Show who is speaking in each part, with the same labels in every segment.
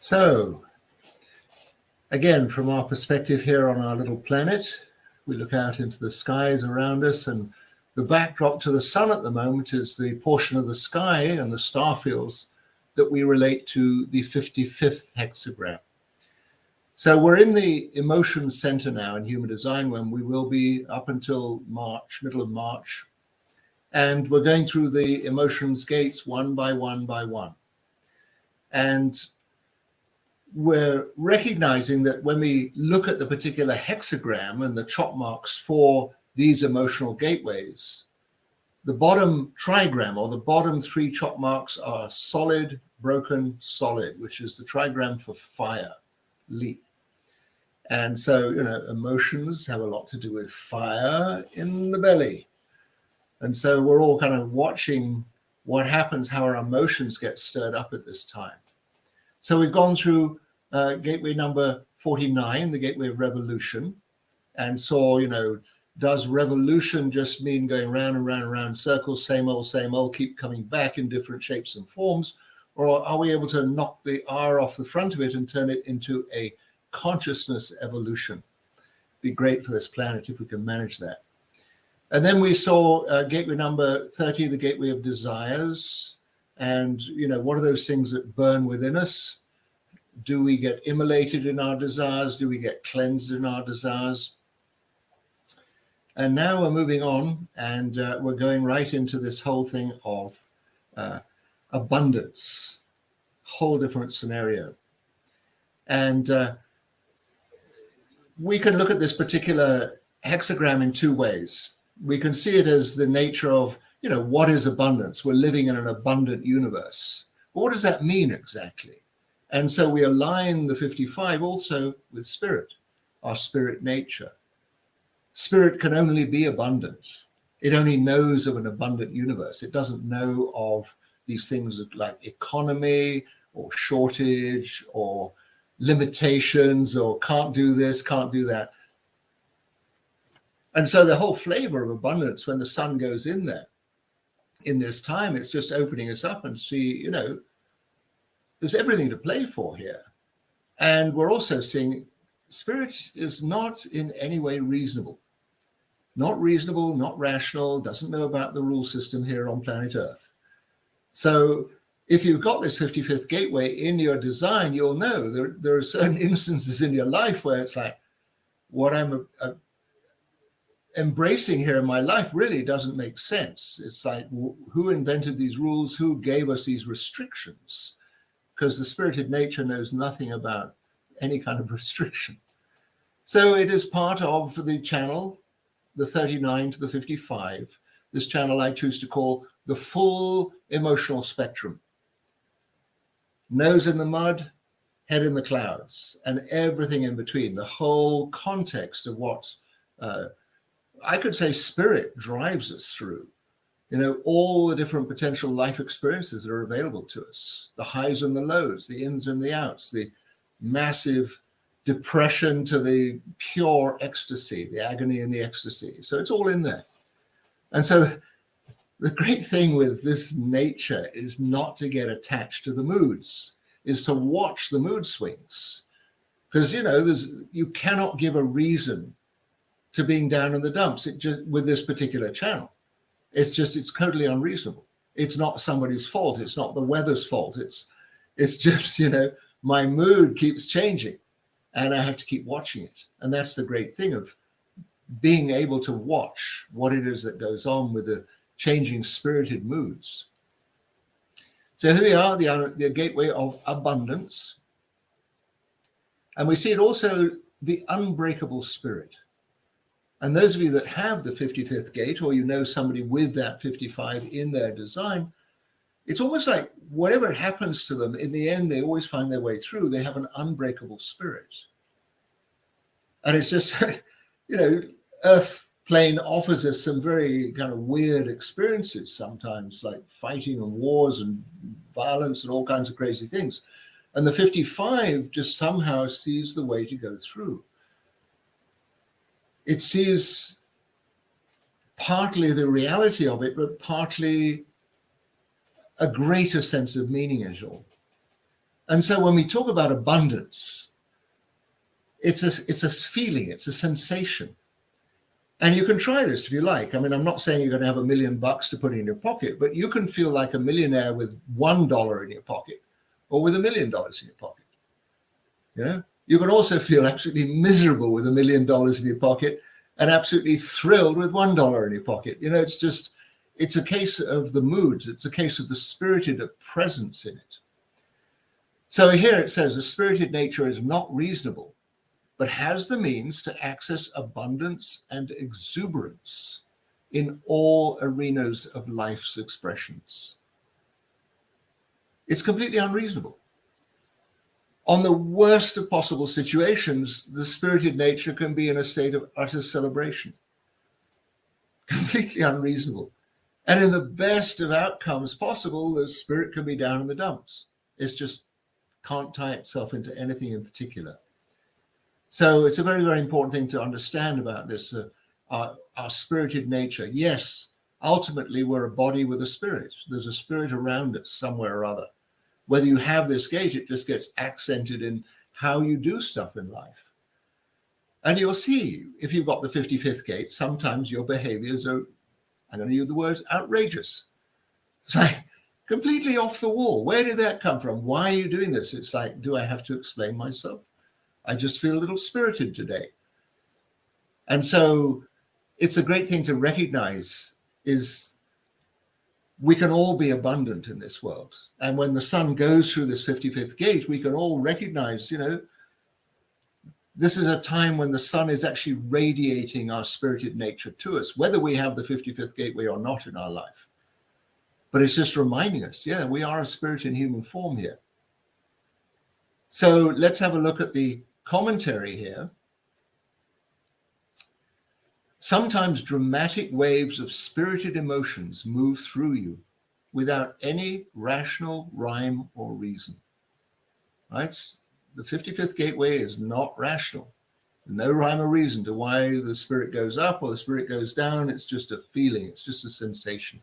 Speaker 1: So, again, from our perspective here on our little planet, we look out into the skies around us, and the backdrop to the sun at the moment is the portion of the sky and the star fields that we relate to the 55th hexagram. So we're in the emotion center now in human design, when we will be up until March, middle of March. And we're going through the emotions gates one by one by one. And we're recognizing that when we look at the particular hexagram and the chop marks for these emotional gateways, the bottom trigram, or the bottom three chop marks, are solid, broken, solid, which is the trigram for fire, Li. And so, emotions have a lot to do with fire in the belly. And so we're all kind of watching what happens, how our emotions get stirred up at this time. So we've gone through gateway number 49, the gateway of revolution, and saw, does revolution just mean going round and round and round circles, same old, keep coming back in different shapes and forms? Or are we able to knock the R off the front of it and turn it into a consciousness evolution? Be great for this planet if we can manage that. And then we saw gateway number 30, the gateway of desires. And, what are those things that burn within us? Do we get immolated in our desires? Do we get cleansed in our desires? And now we're moving on, and we're going right into this whole thing of abundance, whole different scenario. And we can look at this particular hexagram in two ways. We can see it as the nature of, what is abundance? We're living in an abundant universe. But what does that mean exactly? And so we align the 55 also with spirit, our spirit nature. Spirit can only be abundant. It only knows of an abundant universe. It doesn't know of these things like economy or shortage or limitations or can't do this, can't do that. And so the whole flavor of abundance, when the sun goes in there, in this time, it's just opening us up and see, there's everything to play for here. And we're also seeing spirit is not in any way reasonable. Not reasonable, not rational, doesn't know about the rule system here on planet Earth. So if you've got this 55th gateway in your design, you'll know there are certain instances in your life where it's like, what I'm embracing here in my life really doesn't make sense. It's like, who invented these rules? Who gave us these restrictions? Because the spirited nature knows nothing about any kind of restriction. So it is part of the channel, the 39 to the 55. This channel I choose to call the full emotional spectrum. Nose in the mud, head in the clouds, and everything in between. The whole context of what I could say spirit drives us through. All the different potential life experiences that are available to us, the highs and the lows, the ins and the outs, the massive depression to the pure ecstasy, the agony and the ecstasy. So it's all in there. And so the great thing with this nature is not to get attached to the moods, is to watch the mood swings. Because, you cannot give a reason to being down in the dumps with this particular channel. It's totally unreasonable. It's not somebody's fault. It's not the weather's fault. It's just, my mood keeps changing and I have to keep watching it. And that's the great thing of being able to watch what it is that goes on with the changing spirited moods. So here we are, the gateway of abundance. And we see it also the unbreakable spirit. And those of you that have the 55th gate, or somebody with that 55 in their design, it's almost like whatever happens to them, in the end, they always find their way through. They have an unbreakable spirit. And it's just, Earth plane offers us some very kind of weird experiences sometimes, like fighting and wars and violence and all kinds of crazy things. And the 55 just somehow sees the way to go through. It sees partly the reality of it, but partly a greater sense of meaning in it all. And so when we talk about abundance, it's a feeling, it's a sensation. And you can try this if you like. I mean, I'm not saying you're going to have $1 million to put in your pocket, but you can feel like a millionaire with $1 in your pocket or with $1 million in your pocket. You know, you can also feel absolutely miserable with $1 million in your pocket and absolutely thrilled with $1 in your pocket. You know, it's a case of the moods. It's a case of the spirited presence in it. So here it says, a spirited nature is not reasonable, but has the means to access abundance and exuberance in all arenas of life's expressions. It's completely unreasonable. On the worst of possible situations, the spirited nature can be in a state of utter celebration. Completely unreasonable. And in the best of outcomes possible, the spirit can be down in the dumps. It's just can't tie itself into anything in particular. So it's a very, very important thing to understand about this, our spirited nature. Yes, ultimately, we're a body with a spirit. There's a spirit around us somewhere or other. Whether you have this gate, it just gets accented in how you do stuff in life. And you'll see, if you've got the 55th gate, sometimes your behaviors are, I'm going to use the word, outrageous. It's like completely off the wall. Where did that come from? Why are you doing this? It's like, do I have to explain myself? I just feel a little spirited today. And so it's a great thing to recognize is we can all be abundant in this world. And when the sun goes through this 55th gate, we can all recognize, you know, this is a time when the sun is actually radiating our spirited nature to us, whether we have the 55th gateway or not in our life. But it's just reminding us, yeah, we are a spirit in human form here. So let's have a look at the commentary here. Sometimes dramatic waves of spirited emotions move through you without any rational rhyme or reason. Right? The 55th gateway is not rational. No rhyme or reason to why the spirit goes up or the spirit goes down. It's just a feeling. It's just a sensation.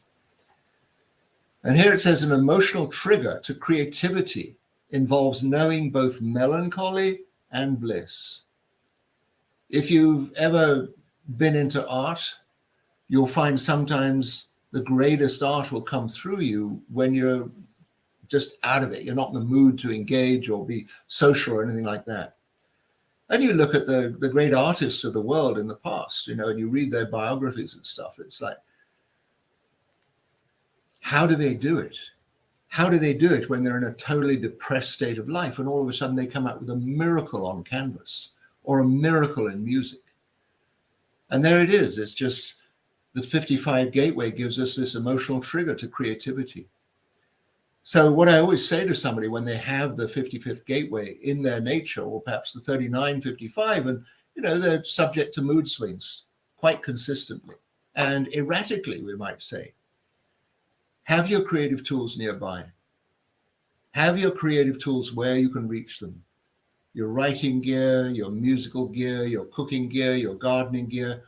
Speaker 1: And here it says an emotional trigger to creativity involves knowing both melancholy and bliss. If you've ever been into art, you'll find sometimes the greatest art will come through you when you're just out of it. You're not in the mood to engage or be social or anything like that. And you look at the great artists of the world in the past, you know, and you read their biographies and stuff. It's like, how do they do it? How do they do it when they're in a totally depressed state of life and all of a sudden they come out with a miracle on canvas or a miracle in music? And there it is. It's just the 55 gateway gives us this emotional trigger to creativity. So what I always say to somebody when they have the 55th gateway in their nature, or perhaps the 39, 55, and you know, they're subject to mood swings quite consistently and erratically, we might say. Have your creative tools nearby. Have your creative tools where you can reach them. Your writing gear, your musical gear, your cooking gear, your gardening gear,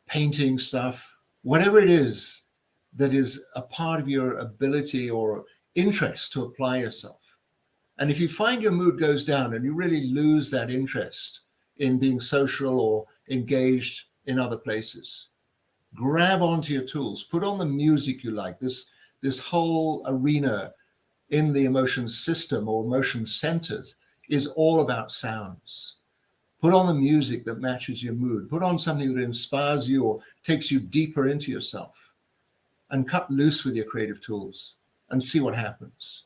Speaker 1: painting stuff, whatever it is that is a part of your ability or interest to apply yourself. And if you find your mood goes down and you really lose that interest in being social or engaged in other places, grab onto your tools, put on the music you like. This whole arena in the emotion system or emotion centers is all about sounds. Put on the music that matches your mood. Put on something that inspires you or takes you deeper into yourself, and cut loose with your creative tools and see what happens.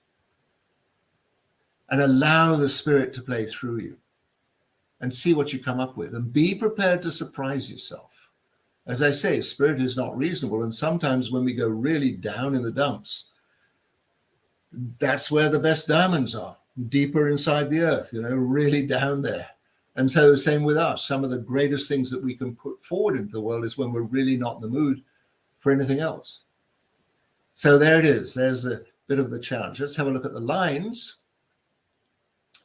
Speaker 1: And allow the spirit to play through you and see what you come up with, and be prepared to surprise yourself. As I say, spirit is not reasonable. And sometimes when we go really down in the dumps, that's where the best diamonds are, deeper inside the earth, you know, really down there. And so the same with us. Some of the greatest things that we can put forward into the world is when we're really not in the mood for anything else. So there it is. There's a bit of the challenge. Let's have a look at the lines.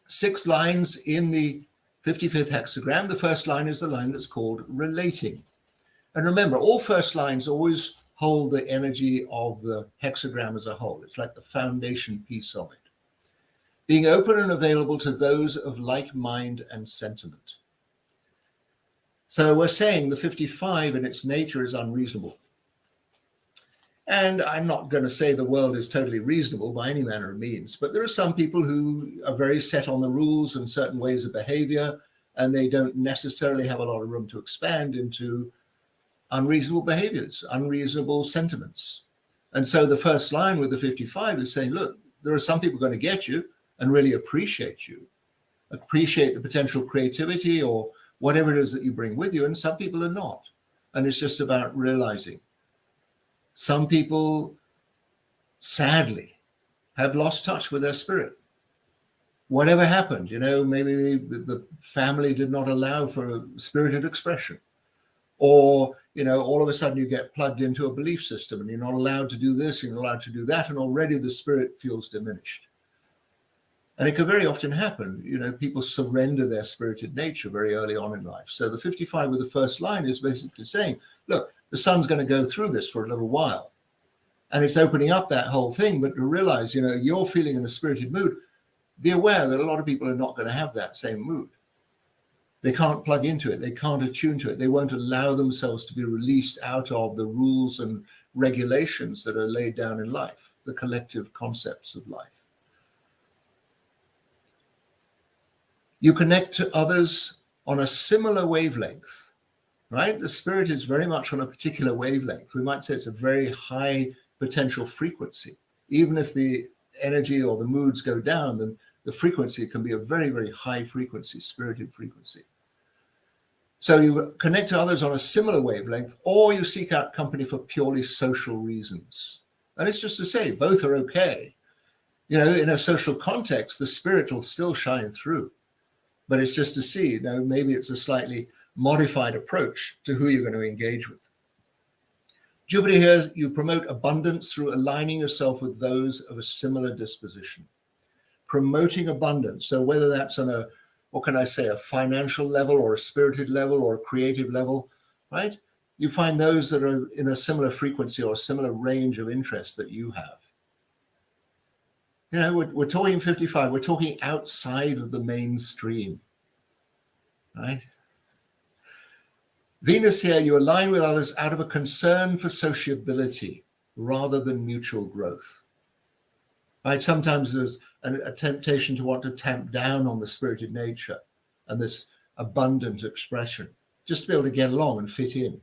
Speaker 1: 6 lines in the 55th hexagram. The first line is the line that's called relating. And remember, all first lines always hold the energy of the hexagram as a whole. It's like the foundation piece of it. being open and available to those of like mind and sentiment. So we're saying the 55 in its nature is unreasonable. And I'm not going to say the world is totally reasonable by any manner of means, but there are some people who are very set on the rules and certain ways of behavior, and they don't necessarily have a lot of room to expand into unreasonable behaviors, unreasonable sentiments. And so the first line with the 55 is saying, look, there are some people going to get you and really appreciate you, appreciate the potential creativity or whatever it is that you bring with you, and some people are not. And it's just about realizing. Some people, sadly, have lost touch with their spirit. Whatever happened, maybe the family did not allow for spirited expression. Or, all of a sudden you get plugged into a belief system and you're not allowed to do this, you're not allowed to do that, and already the spirit feels diminished. And it can very often happen, people surrender their spirited nature very early on in life. So the 55 with the first line is basically saying, look, the sun's going to go through this for a little while. And it's opening up that whole thing, but to realize, you're feeling in a spirited mood, be aware that a lot of people are not going to have that same mood. They can't plug into it. They can't attune to it. They won't allow themselves to be released out of the rules and regulations that are laid down in life, the collective concepts of life. You connect to others on a similar wavelength, right? The spirit is very much on a particular wavelength. We might say it's a very high potential frequency. Even if the energy or the moods go down, then the frequency can be a very, very high frequency, spirited frequency. So you connect to others on a similar wavelength, or you seek out company for purely social reasons. And it's just to say, both are okay. In a social context, the spirit will still shine through. But it's just to see, maybe it's a slightly modified approach to who you're going to engage with. Jupiter here, you promote abundance through aligning yourself with those of a similar disposition. Promoting abundance. So whether that's on a financial level or a spirited level or a creative level, right? You find those that are in a similar frequency or a similar range of interest that you have. We're talking 55, we're talking outside of the mainstream, right? Venus here, you align with others out of a concern for sociability rather than mutual growth, right? Sometimes there's a temptation to want to tamp down on the spirited nature and this abundant expression, just to be able to get along and fit in.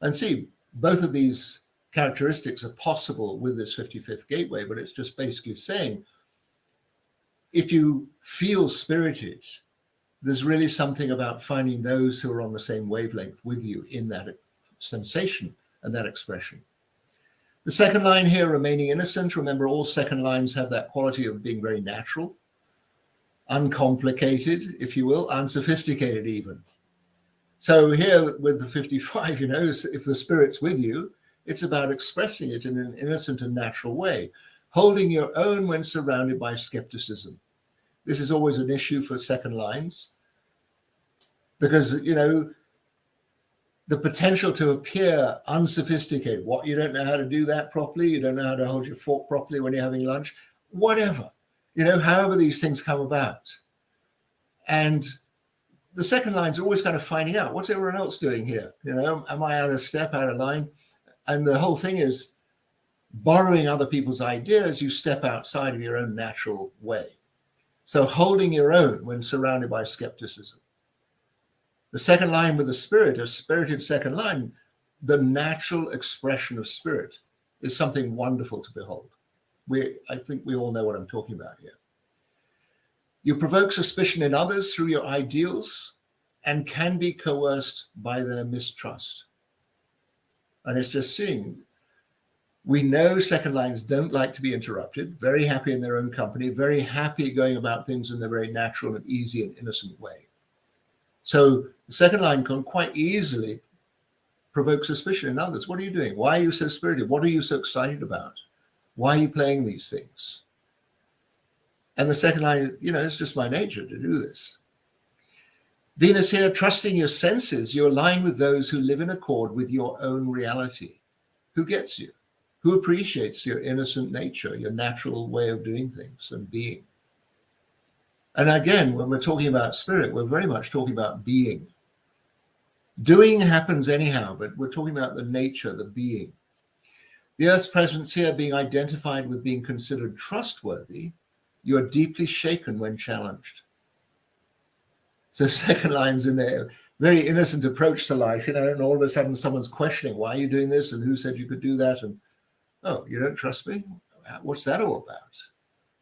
Speaker 1: And see, both of these characteristics are possible with this 55th gateway, but it's just basically saying, if you feel spirited, there's really something about finding those who are on the same wavelength with you in that sensation and that expression. The second line here, remaining innocent. Remember, all second lines have that quality of being very natural, uncomplicated, if you will, unsophisticated even. So here with the 55, if the spirit's with you, it's about expressing it in an innocent and natural way, holding your own when surrounded by skepticism. This is always an issue for second lines because, the potential to appear unsophisticated, you don't know how to do that properly, you don't know how to hold your fork properly when you're having lunch, whatever, however these things come about. And the second line's always kind of finding out, what's everyone else doing here? Am I out of step, out of line? And the whole thing is borrowing other people's ideas, you step outside of your own natural way. So holding your own when surrounded by skepticism. The second line with the spirit, a spirited second line, the natural expression of spirit is something wonderful to behold. I think we all know what I'm talking about here. You provoke suspicion in others through your ideals and can be coerced by their mistrust. And it's just seeing, we know second lines don't like to be interrupted, very happy in their own company, very happy going about things in a very natural and easy and innocent way. So the second line can quite easily provoke suspicion in others. What are you doing? Why are you so spirited? What are you so excited about? Why are you playing these things? And the second line, it's just my nature to do this. Venus here, trusting your senses, you align with those who live in accord with your own reality. Who gets you? Who appreciates your innocent nature, your natural way of doing things and being? And again, when we're talking about spirit, we're very much talking about being. Doing happens anyhow, but we're talking about the nature, the being. The earth's presence here being identified with being considered trustworthy, you are deeply shaken when challenged. So second line's in there, very innocent approach to life, and all of a sudden someone's questioning, why are you doing this? And who said you could do that? And, oh, you don't trust me? What's that all about?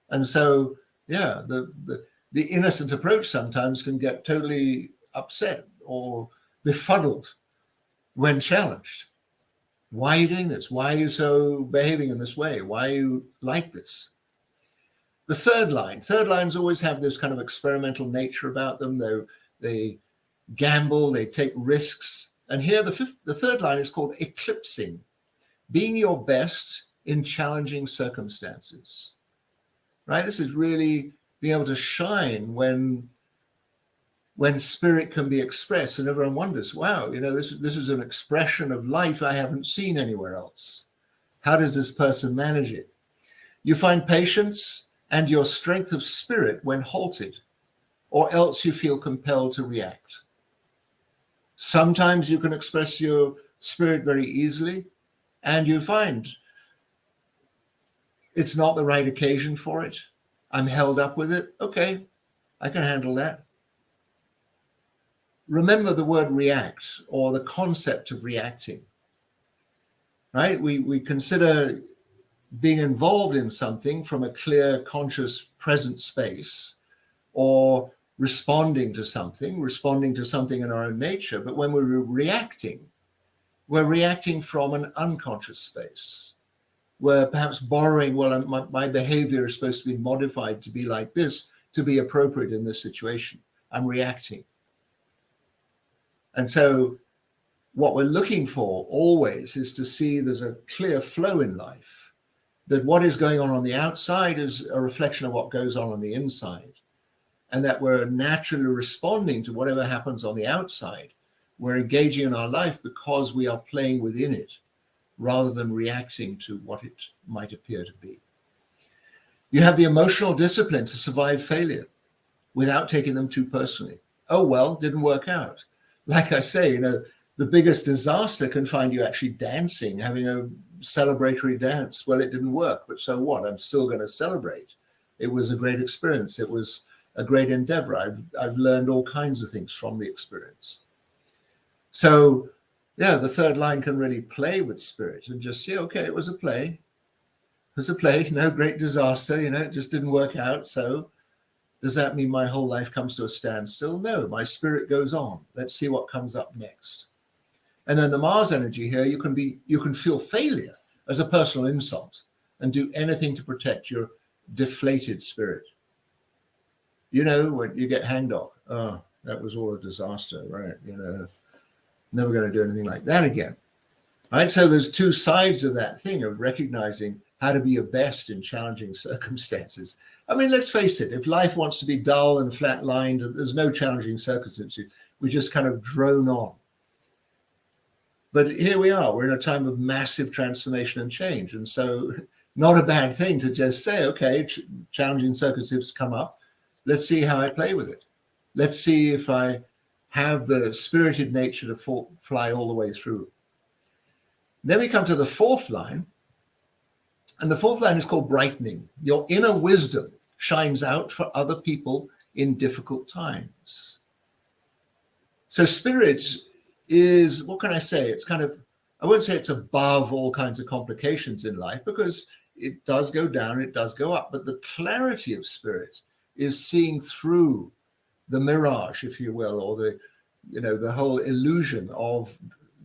Speaker 1: And so, yeah, the innocent approach sometimes can get totally upset or befuddled when challenged. Why are you doing this? Why are you so behaving in this way? Why are you like this? The third lines always have this kind of experimental nature about them. They gamble, they take risks. And here the third line is called eclipsing, being your best in challenging circumstances, right? This is really being able to shine when spirit can be expressed, and everyone wonders, wow, this is an expression of life I haven't seen anywhere else. How does this person manage it? You find patience and your strength of spirit when halted, or else you feel compelled to react. Sometimes you can express your spirit very easily, and you find it's not the right occasion for it. I'm held up with it. Okay, I can handle that. Remember the word react, or the concept of reacting, right? We consider being involved in something from a clear, conscious, present space, or responding to something in our own nature. But when we're reacting from an unconscious space. We're perhaps borrowing, well, my behavior is supposed to be modified to be like this, to be appropriate in this situation. I'm reacting. And so what we're looking for always is to see there's a clear flow in life, that what is going on the outside is a reflection of what goes on the inside, and that we're naturally responding to whatever happens on the outside. We're engaging in our life because we are playing within it, rather than reacting to what it might appear to be. You have the emotional discipline to survive failure without taking them too personally. Oh, well, didn't work out. Like I say, the biggest disaster can find you actually dancing, having a celebratory dance. Well, it didn't work, but so what? I'm still going to celebrate. It was a great experience. It was a great endeavor. I've learned all kinds of things from the experience. So, yeah, the third line can really play with spirit and just say, okay, it was a play. It was a play, no great disaster, it just didn't work out. So does that mean my whole life comes to a standstill? No, my spirit goes on. Let's see what comes up next. And then the Mars energy here, you can feel failure as a personal insult and do anything to protect your deflated spirit. When you get hangdog, oh, that was all a disaster, right? Never going to do anything like that again. Right? So there's two sides of that thing of recognizing how to be your best in challenging circumstances. I mean, let's face it, if life wants to be dull and flat-lined, there's no challenging circumstances. We just kind of drone on. But here we are, we're in a time of massive transformation and change. And so not a bad thing to just say, okay, challenging circumstances come up. Let's see how I play with it. Let's see if I have the spirited nature to fly all the way through. Then we come to the fourth line. And the fourth line is called brightening. Your inner wisdom shines out for other people in difficult times. So spirit is, what can I say? It's kind of, I won't say it's above all kinds of complications in life, because it does go down, it does go up. But the clarity of spirit is seeing through the mirage, if you will, or the whole illusion of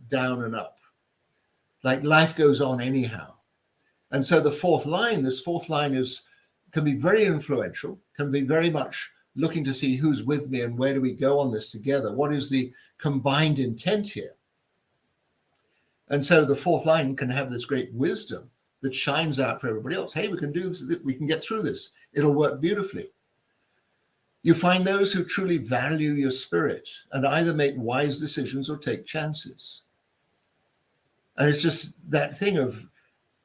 Speaker 1: down and up. Like life goes on anyhow. And so this fourth line can be very influential, can be very much looking to see who's with me and where do we go on this together? What is the combined intent here? And so the fourth line can have this great wisdom that shines out for everybody else. Hey, we can do this, we can get through this. It'll work beautifully. You find those who truly value your spirit and either make wise decisions or take chances. And it's just that thing of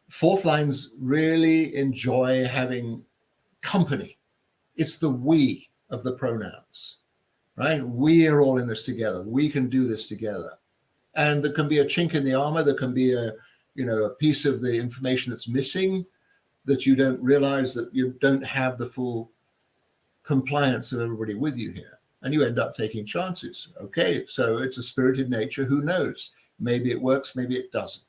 Speaker 1: Fourth lines really enjoy having company. It's the we of the pronouns, right? We are all in this together. We can do this together. And there can be a chink in the armor. There can be a piece of the information that's missing, that you don't realize, that you don't have the full compliance of everybody with you here. And you end up taking chances. Okay, so it's a spirited nature. Who knows? Maybe it works, maybe it doesn't.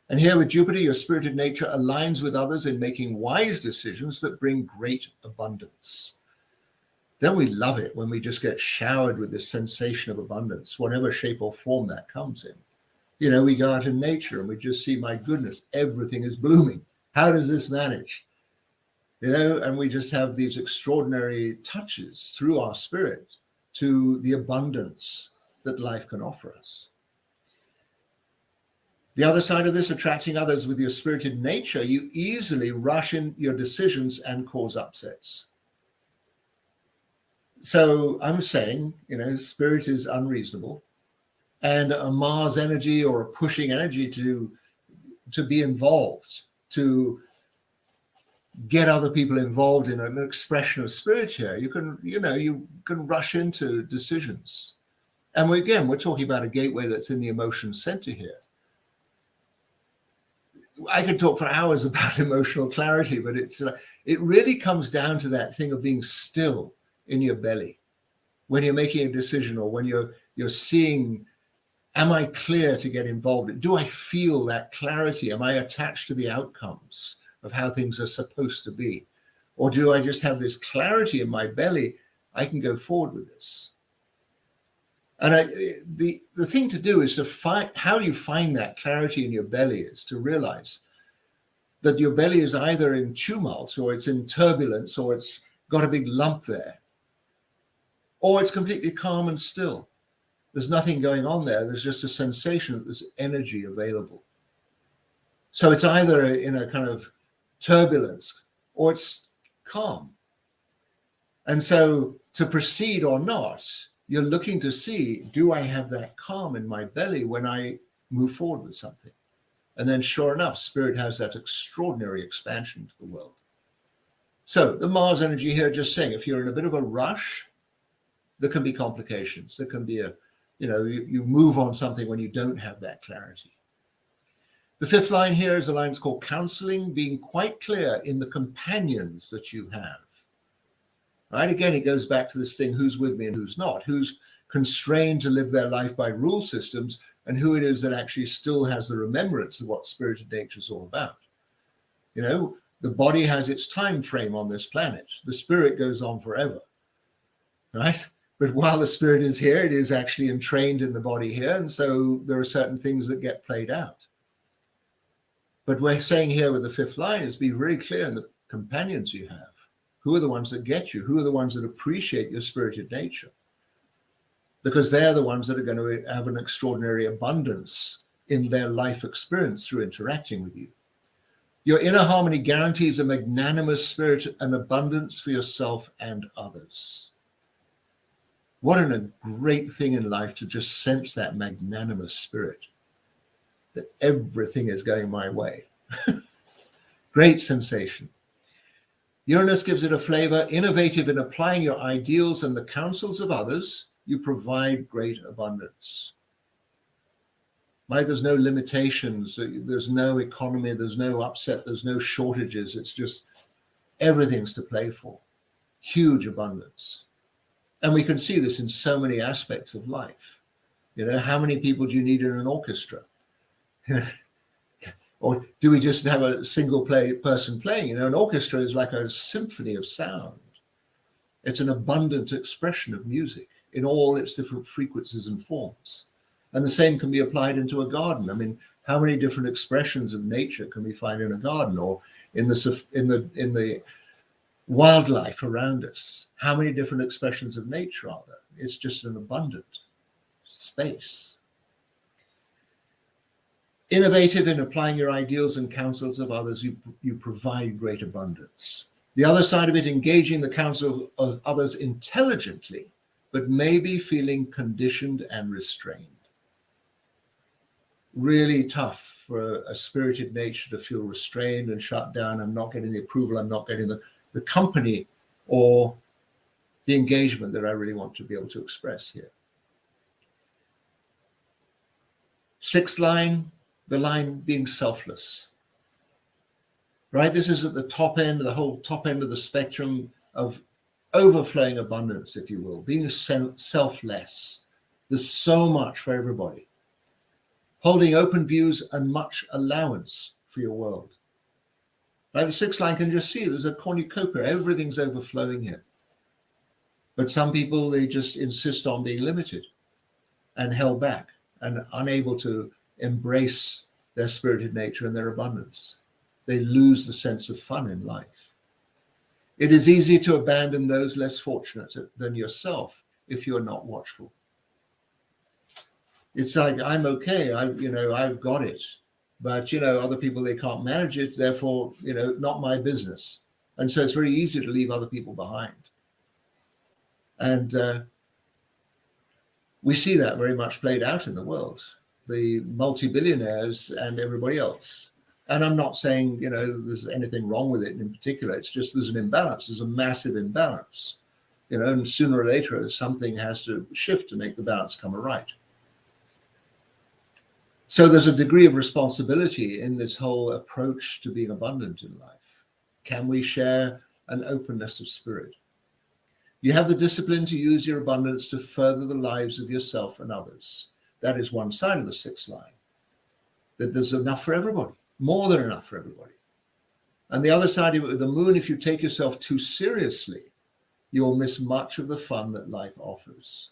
Speaker 1: And here with Jupiter, your spirited nature aligns with others in making wise decisions that bring great abundance. Then we love it when we just get showered with this sensation of abundance, whatever shape or form that comes in. You know, we go out in nature and we just see, my goodness, everything is blooming. How does this manage? You know, and we just have these extraordinary touches through our spirit to the abundance that life can offer us. The other side of this, attracting others with your spirited nature, you easily rush in your decisions and cause upsets. So I'm saying, you know, spirit is unreasonable, and a Mars energy or a pushing energy to be involved, to get other people involved in an expression of spirit here. You can rush into decisions. And we're talking about a gateway that's in the emotion center here. I could talk for hours about emotional clarity, but it really comes down to that thing of being still in your belly when you're making a decision, or when you're seeing, am I clear to get involved? Do I feel that clarity? Am I attached to the outcomes of how things are supposed to be? Or do I just have this clarity in my belly? I can go forward with this. And the thing to do is to find, how you find that clarity in your belly is to realize that your belly is either in tumult, or it's in turbulence, or it's got a big lump there, or it's completely calm and still. There's nothing going on there. There's just a sensation that there's energy available. So it's either in a kind of turbulence or it's calm. And so to proceed or not, you're looking to see, do I have that calm in my belly when I move forward with something? And then sure enough, spirit has that extraordinary expansion to the world. So the Mars energy here, just saying, if you're in a bit of a rush, there can be complications. There can be you move on something when you don't have that clarity. The fifth line here is a line that's called counseling, being quite clear in the companions that you have. Right? Again, it goes back to this thing, who's with me and who's not, who's constrained to live their life by rule systems, and who it is that actually still has the remembrance of what spirited nature is all about. You know, the body has its time frame on this planet. The spirit goes on forever, right? But while the spirit is here, it is actually entrained in the body here. And so there are certain things that get played out. But we're saying here with the fifth line is be really clear in the companions you have. Who are the ones that get you? Who are the ones that appreciate your spirited nature? Because they're the ones that are going to have an extraordinary abundance in their life experience through interacting with you. Your inner harmony guarantees a magnanimous spirit and abundance for yourself and others. What a great thing in life to just sense that magnanimous spirit, that everything is going my way. Great sensation. Uranus gives it a flavor, innovative in applying your ideals and the counsels of others, you provide great abundance. Right? There's no limitations, there's no economy, there's no upset, there's no shortages. It's just everything's to play for. Huge abundance. And we can see this in so many aspects of life. You know, how many people do you need in an orchestra? Or do we just have a single person playing? You know, an orchestra is like a symphony of sound. It's an abundant expression of music in all its different frequencies and forms. And the same can be applied into a garden. I mean, how many different expressions of nature can we find in a garden, or in the wildlife around us? How many different expressions of nature are there? It's just an abundant space. Innovative in applying your ideals and counsels of others, you provide great abundance. The other side of it, engaging the counsel of others intelligently, but maybe feeling conditioned and restrained. Really tough for a spirited nature to feel restrained and shut down. I'm not getting the approval. I'm not getting the company or the engagement that I really want to be able to express here. Sixth line, the line being selfless. Right? This is at the top end, the whole top end of the spectrum of overflowing abundance, if you will, being selfless. There's so much for everybody. Holding open views and much allowance for your world. Right? The sixth line can just see there's a cornucopia, everything's overflowing here. But some people, they just insist on being limited and held back and unable to embrace their spirited nature and their abundance. They lose the sense of fun in life. It is easy to abandon those less fortunate than yourself if you're not watchful. It's like, I'm okay, I've got it. But, other people, they can't manage it, therefore, not my business. And so it's very easy to leave other people behind. And we see that very much played out in the world, the multi-billionaires and everybody else. And I'm not saying, there's anything wrong with it in particular. It's just there's an imbalance. There's a massive imbalance, and sooner or later something has to shift to make the balance come right. So there's a degree of responsibility in this whole approach to being abundant in life. Can we share an openness of spirit? You have the discipline to use your abundance to further the lives of yourself and others. That is one side of the sixth line, that there's enough for everybody. More than enough for everybody. And the other side of it with the moon, if you take yourself too seriously, you'll miss much of the fun that life offers.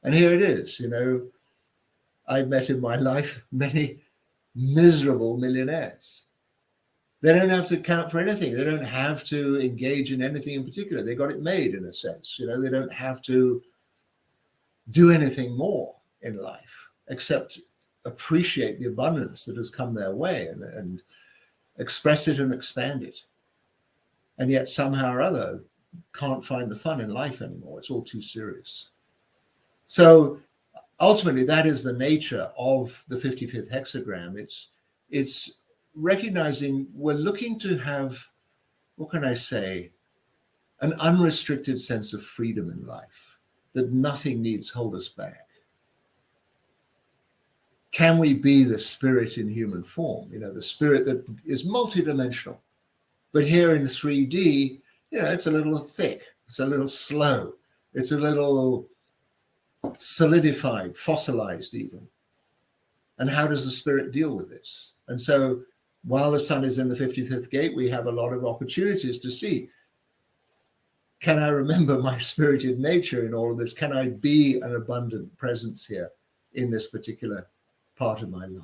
Speaker 1: And here it is, I've met in my life many miserable millionaires. They don't have to count for anything. They don't have to engage in anything in particular. They got it made in a sense. They don't have to do anything more in life except appreciate the abundance that has come their way and express it and expand it. And yet somehow or other can't find the fun in life anymore. It's all too serious. So ultimately, that is the nature of the 55th hexagram. It's recognizing we're looking to have, what can I say, an unrestricted sense of freedom in life, that nothing needs hold us back. Can we be the spirit in human form? The spirit that is multidimensional. But here in 3D, it's a little thick, it's a little slow, it's a little solidified, fossilized even. And how does the spirit deal with this? And so while the sun is in the 55th gate, we have a lot of opportunities to see, can I remember my spirited nature in all of this? Can I be an abundant presence here in this particular part of my life?